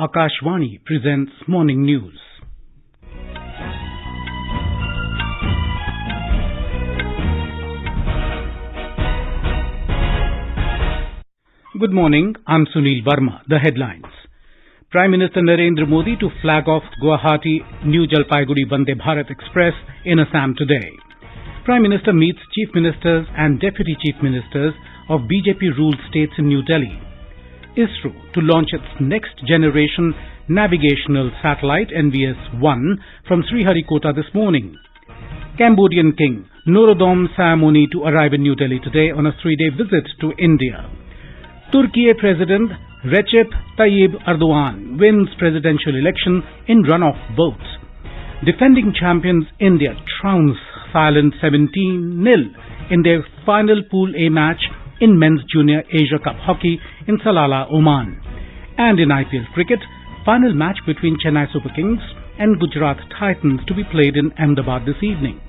Akashvani presents Morning News. Good morning, I'm Sunil Verma. The headlines. Prime Minister Narendra Modi to flag off Guwahati-New Jalpaiguri Vande Bharat Express in Assam today. Prime Minister meets Chief Ministers and Deputy Chief Ministers of BJP-ruled states in New Delhi. ISRO to launch its next generation navigational satellite NVS-1 from Sriharikota this morning. Cambodian King Norodom Sihamoni to arrive in New Delhi today on a 3-day visit to India. Turkiye President Recep Tayyip Erdogan wins presidential election in runoff vote. Defending champions India trounce Thailand 17-0 in their final Pool A match in Men's Junior Asia Cup Hockey in Salalah, Oman. And in IPL cricket, final match between Chennai Super Kings and Gujarat Titans to be played in Ahmedabad this evening.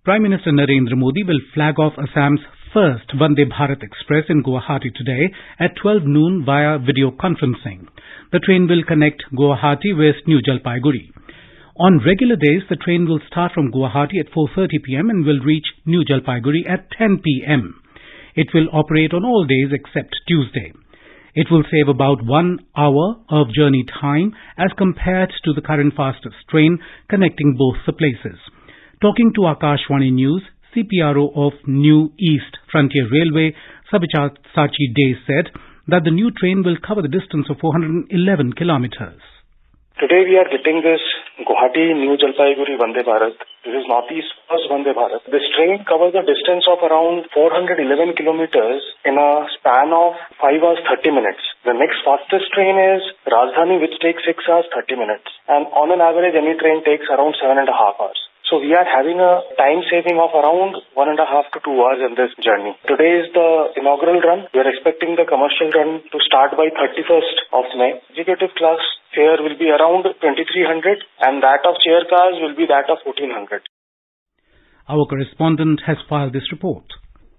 Prime Minister Narendra Modi will flag off Assam's first Vande Bharat Express in Guwahati today at 12 noon via video conferencing. The train will connect Guwahati with New Jalpaiguri. On regular days, the train will start from Guwahati at 4:30 p.m. and will reach New Jalpaiguri at 10 p.m. It will operate on all days except Tuesday. It will save about 1 hour of journey time as compared to the current fastest train connecting both the places. Talking to Akashvani News, CPRO of New East Frontier Railway, Sachi Day said that the new train will cover the distance of 411 kilometers. Today we are getting this Guwahati-New Jalpaiguri Vande Bharat. This is Northeast first Vande Bharat. This train covers a distance of around 411 kilometers in a span of 5 hours 30 minutes. The next fastest train is Rajdhani, which takes 6 hours 30 minutes. And on an average, any train takes around 7.5 hours. So we are having a time saving of around 1.5 to 2 hours in this journey. Today is the inaugural run. We are expecting the commercial run to start by 31st of May. Executive class fare will be around 2,300 and that of chair cars will be that of 1,400. Our correspondent has filed this report.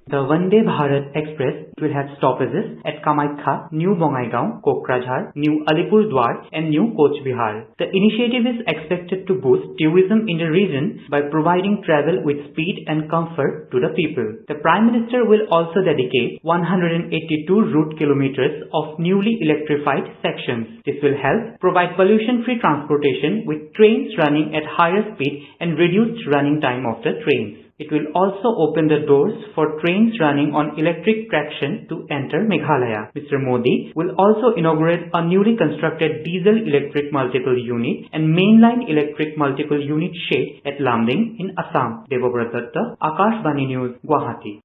The Vande Bharat Express will have stoppages at Kamaikha, New Bongaigaon, Kokrajhar, New Alipurdwar and New Coach Bihar. The initiative is expected to boost tourism in the region by providing travel with speed and comfort to the people. The Prime Minister will also dedicate 182 route kilometers of newly electrified sections. This will help provide pollution-free transportation with trains running at higher speed and reduced running time of the trains. It will also open the doors for trains running on electric traction to enter Meghalaya. Mr. Modi will also inaugurate a newly constructed diesel-electric multiple unit and mainline electric multiple unit shed at Lamding in Assam. Devobrat Datta, Akashvani News, Guwahati.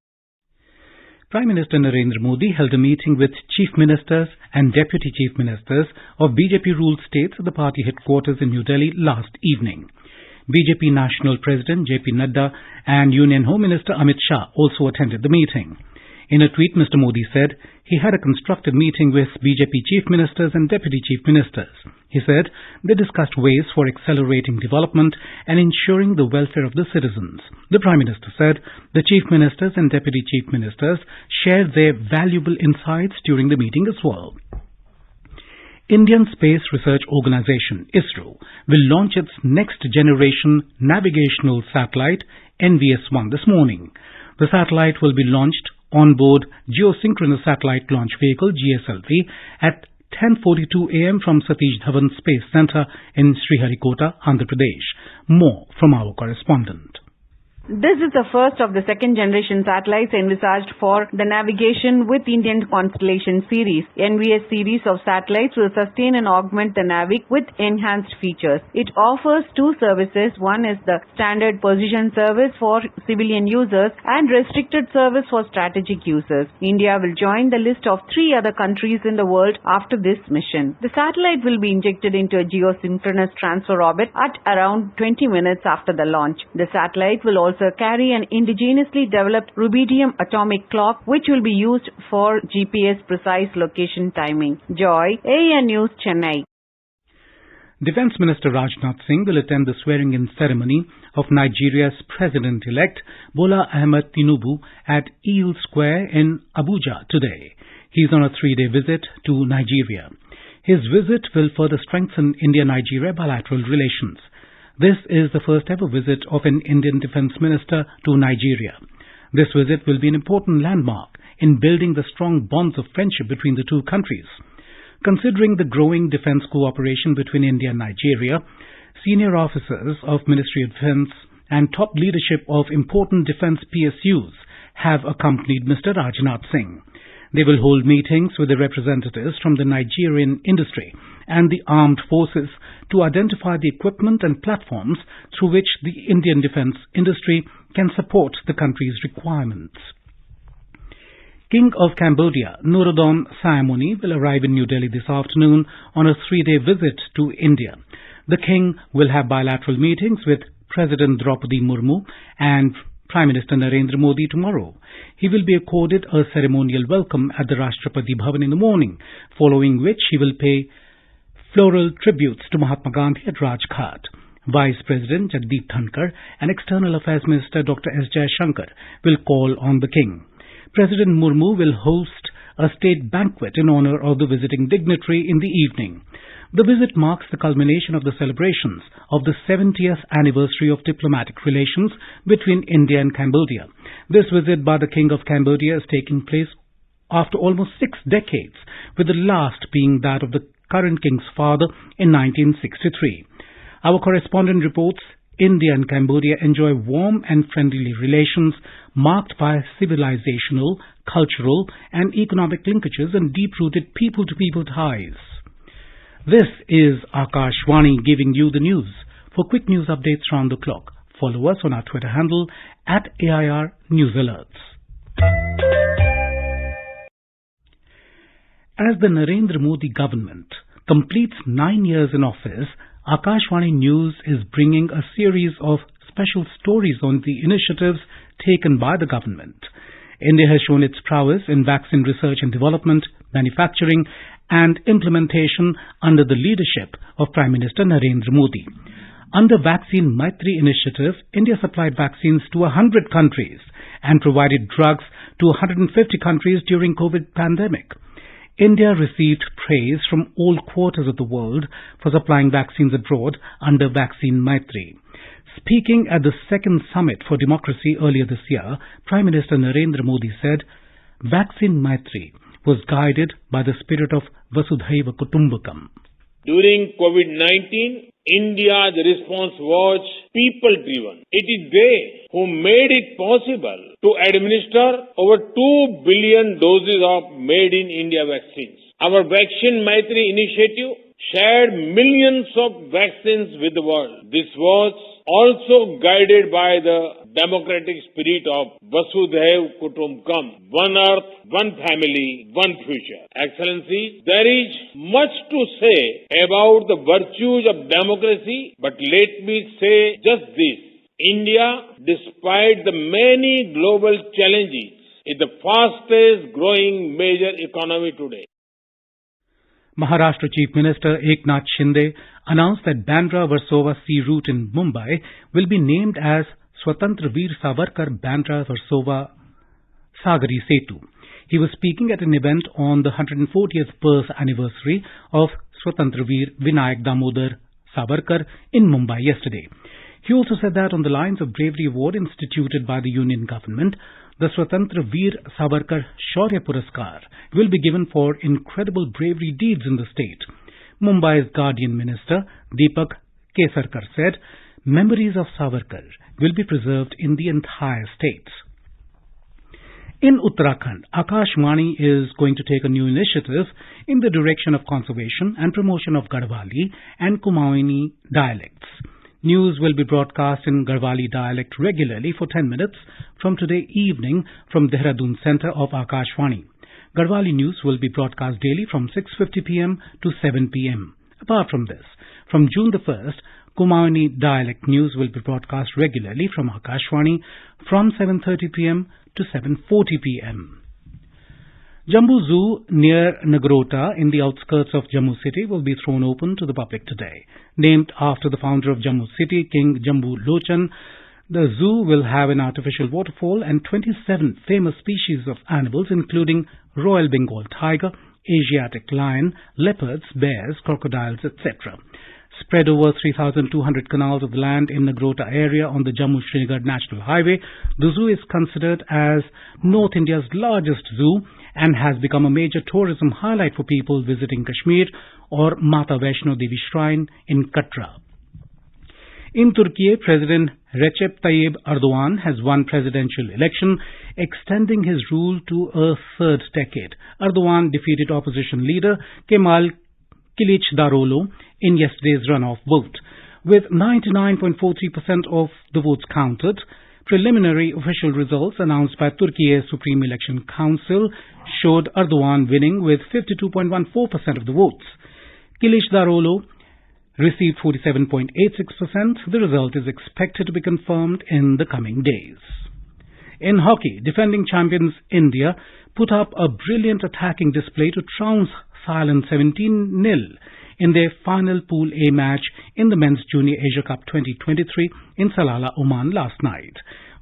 Prime Minister Narendra Modi held a meeting with Chief Ministers and Deputy Chief Ministers of BJP-ruled states at the party headquarters in New Delhi last evening. BJP National President JP Nadda and Union Home Minister Amit Shah also attended the meeting. In a tweet, Mr. Modi said he had a constructive meeting with BJP Chief Ministers and Deputy Chief Ministers. He said they discussed ways for accelerating development and ensuring the welfare of the citizens. The Prime Minister said the Chief Ministers and Deputy Chief Ministers shared their valuable insights during the meeting as well. Indian Space Research Organisation, ISRO, will launch its next-generation navigational satellite, NVS-1, this morning. The satellite will be launched on board Geosynchronous Satellite Launch Vehicle, GSLV, at 10:42 a.m. from Satish Dhawan Space Centre in Sriharikota, Andhra Pradesh. More from our correspondent. This is the first of the second-generation satellites envisaged for the navigation with Indian Constellation series. NVS series of satellites will sustain and augment the NAVIC with enhanced features. It offers two services. One is the standard position service for civilian users and restricted service for strategic users. India will join the list of 3 other countries in the world after this mission. The satellite will be injected into a geosynchronous transfer orbit at around 20 minutes after the launch. The satellite will also carry an indigenously developed rubidium atomic clock which will be used for GPS precise location timing. Joy, AN News, Chennai. Defence Minister Rajnath Singh will attend the swearing-in ceremony of Nigeria's President-elect Bola Ahmed Tinubu at Eel Square in Abuja today. He is on a 3-day visit to Nigeria. His visit will further strengthen India-Nigeria bilateral relations. This is the first ever visit of an Indian Defence Minister to Nigeria. This visit will be an important landmark in building the strong bonds of friendship between the two countries. Considering the growing defence cooperation between India and Nigeria, senior officers of Ministry of Defence and top leadership of important defence PSUs have accompanied Mr. Rajnath Singh. They will hold meetings with the representatives from the Nigerian industry and the armed forces to identify the equipment and platforms through which the Indian defence industry can support the country's requirements. King of Cambodia, Norodom Sihamoni, will arrive in New Delhi this afternoon on a 3-day visit to India. The king will have bilateral meetings with President Draupadi Murmu and Prime Minister Narendra Modi tomorrow. He will be accorded a ceremonial welcome at the Rashtrapati Bhavan in the morning, following which he will pay floral tributes to Mahatma Gandhi at Rajghat. Vice President Jagdeep Dhankar and External Affairs Minister Dr. S. Jaishankar will call on the king. President Murmu will host a state banquet in honor of the visiting dignitary in the evening. The visit marks the culmination of the celebrations of the 70th anniversary of diplomatic relations between India and Cambodia. This visit by the King of Cambodia is taking place after almost 6 decades, with the last being that of the current king's father in 1963. Our correspondent reports India and Cambodia enjoy warm and friendly relations marked by civilizational, cultural and economic linkages and deep-rooted people-to-people ties. This is Akashvani giving you the news. For quick news updates round the clock, follow us on our Twitter handle @AIR News Alerts. As the Narendra Modi government completes 9 years in office, Akashvani News is bringing a series of special stories on the initiatives taken by the government. India has shown its prowess in vaccine research and development, manufacturing and implementation under the leadership of Prime Minister Narendra Modi. Under Vaccine Maitri initiative, India supplied vaccines to 100 countries and provided drugs to 150 countries during COVID pandemic. India received praise from all quarters of the world for supplying vaccines abroad under Vaccine Maitri. Speaking at the second Summit for Democracy earlier this year, Prime Minister Narendra Modi said, Vaccine Maitri was guided by the spirit of Vasudhaiva Kutumbakam. During COVID-19, India's response was people-driven. It is they who made it possible to administer over 2 billion doses of made-in-India vaccines. Our Vaccine Maitri initiative shared millions of vaccines with the world. This was also guided by the democratic spirit of Vasudhaiva Kutumbakam, one earth, one family, one future. Excellencies, there is much to say about the virtues of democracy, but let me say just this. India, despite the many global challenges, is the fastest growing major economy today. Maharashtra Chief Minister Eknath Shinde announced that Bandra-Versova Sea Route in Mumbai will be named as Swatantra Veer Savarkar Bandra-Versova Sagari Setu. He was speaking at an event on the 140th birth anniversary of Swatantra Veer Vinayak Damodar Savarkar in Mumbai yesterday. He also said that on the lines of Bravery Award instituted by the Union government, the Swatantra Veer Savarkar Shaurya Puraskar will be given for incredible bravery deeds in the state. Mumbai's Guardian Minister Deepak Kesarkar said, memories of Savarkar will be preserved in the entire state. In Uttarakhand, Akashvani is going to take a new initiative in the direction of conservation and promotion of Garhwali and Kumaoni dialects. News will be broadcast in Garhwali dialect regularly for 10 minutes from today evening from Dehradun Center of Akashvani. Garhwali News will be broadcast daily from 6:50 p.m. to 7 p.m. Apart from this, from June the 1st, Kumaoni dialect news will be broadcast regularly from Akashvani from 7:30 p.m. to 7:40 p.m. Jambu Zoo near Nagrota in the outskirts of Jammu city will be thrown open to the public today. Named after the founder of Jammu city, King Jambu Lochan, the zoo will have an artificial waterfall and 27 famous species of animals including Royal Bengal tiger, Asiatic lion, leopards, bears, crocodiles, etc. Spread over 3,200 canals of land in Nagrota area on the Jammu-Srinagar National Highway, the zoo is considered as North India's largest zoo and has become a major tourism highlight for people visiting Kashmir or Mata Vaishno Devi Shrine in Katra. In Turkiye, President Recep Tayyip Erdogan has won presidential election, extending his rule to a third decade. Erdogan defeated opposition leader Kemal Kılıçdaroğlu in yesterday's runoff vote. With 99.43% of the votes counted, preliminary official results announced by Turkiye Supreme Election Council showed Erdogan winning with 52.14% of the votes. Kılıçdaroğlu received 47.86%. The result is expected to be confirmed in the coming days. In hockey, defending champions India put up a brilliant attacking display to trounce Thailand 17-0 in their final Pool A match in the Men's Junior Asia Cup 2023 in Salalah, Oman last night.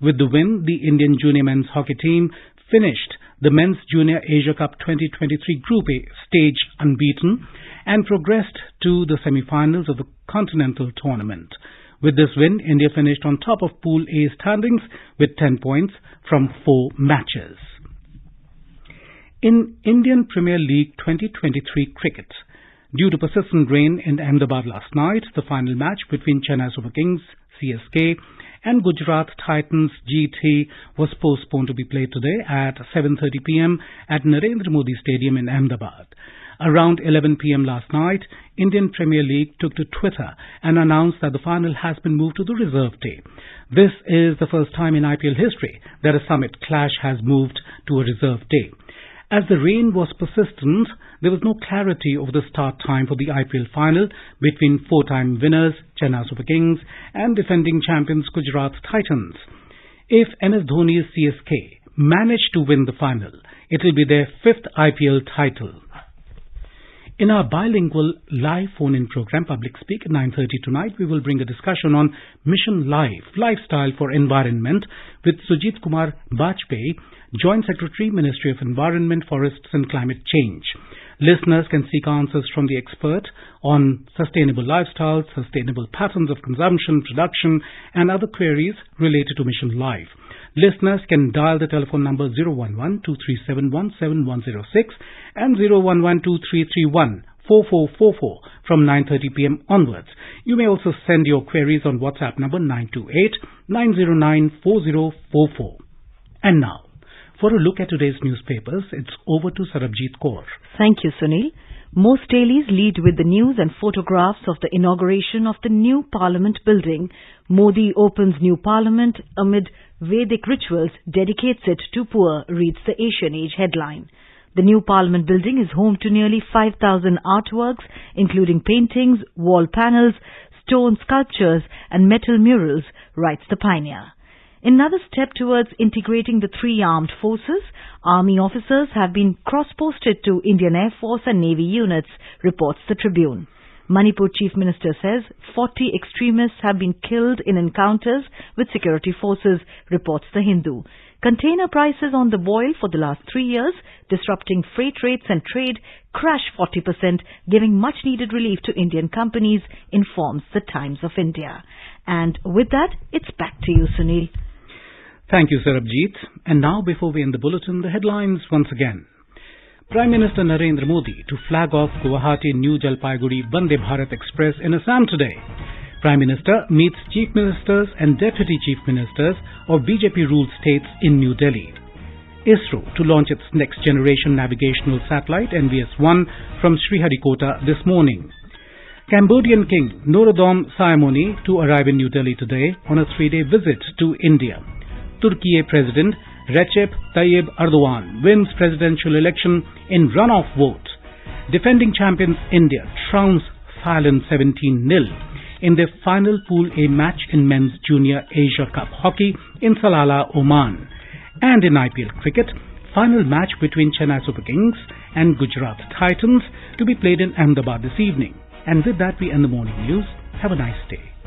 With the win, the Indian junior men's hockey team finished the Men's Junior Asia Cup 2023 Group A stage unbeaten and progressed to the semi-finals of the Continental Tournament. With this win, India finished on top of Pool A standings with 10 points from 4 matches. In Indian Premier League 2023 cricket, due to persistent rain in Ahmedabad last night, the final match between Chennai Super Kings, CSK, and Gujarat Titans GT was postponed to be played today at 7:30 p.m. at Narendra Modi Stadium in Ahmedabad. Around 11 p.m. last night, Indian Premier League took to Twitter and announced that the final has been moved to the reserve day. This is the first time in IPL history that a summit clash has moved to a reserve day. As the rain was persistent, there was no clarity over the start time for the IPL final between four-time winners Chennai Super Kings and defending champions Gujarat Titans. If MS Dhoni's CSK manage to win the final, it will be their 5th IPL title. In our bilingual live phone-in program, Public Speak at 9:30 tonight, we will bring a discussion on Mission Life, Lifestyle for Environment with Sujit Kumar Bajpayee, Joint Secretary, Ministry of Environment, Forests and Climate Change. Listeners can seek answers from the expert on sustainable lifestyle, sustainable patterns of consumption, production, and other queries related to Mission Life. Listeners can dial the telephone number 011-237-17106 and 011-2331-4444 from 9:30 p.m. onwards. You may also send your queries on WhatsApp number 928-909-4044. And now, for a look at today's newspapers, it's over to Sarabjit Kaur. Thank you, Sunil. Most dailies lead with the news and photographs of the inauguration of the new Parliament building. Modi opens new Parliament amid Vedic rituals, dedicates it to poor, reads the Asian Age headline. The new Parliament building is home to nearly 5,000 artworks, including paintings, wall panels, stone sculptures and metal murals, writes the Pioneer. In another step towards integrating the three armed forces, Army officers have been cross-posted to Indian Air Force and Navy units, reports the Tribune. Manipur Chief Minister says 40 extremists have been killed in encounters with security forces, reports the Hindu. Container prices on the boil for the last 3 years, disrupting freight rates and trade, crash 40%, giving much-needed relief to Indian companies, informs the Times of India. And with that, it's back to you, Sunil. Thank you, Sarabjit. And now, before we end the bulletin, the headlines once again. Prime Minister Narendra Modi to flag off Guwahati-New Jalpaiguri Vande Bharat Express in Assam today. Prime Minister meets Chief Ministers and Deputy Chief Ministers of BJP-ruled states in New Delhi. ISRO to launch its next-generation navigational satellite NVS-1 from Sriharikota this morning. Cambodian King Norodom Sihamoni to arrive in New Delhi today on a 3-day visit to India. Turkiye President Recep Tayyip Erdogan wins presidential election in runoff vote. Defending champions India trounce Thailand 17-0 in their final Pool A match in Men's Junior Asia Cup Hockey in Salalah, Oman. And in IPL cricket, final match between Chennai Super Kings and Gujarat Titans to be played in Ahmedabad this evening. And with that, we end the morning news. Have a nice day.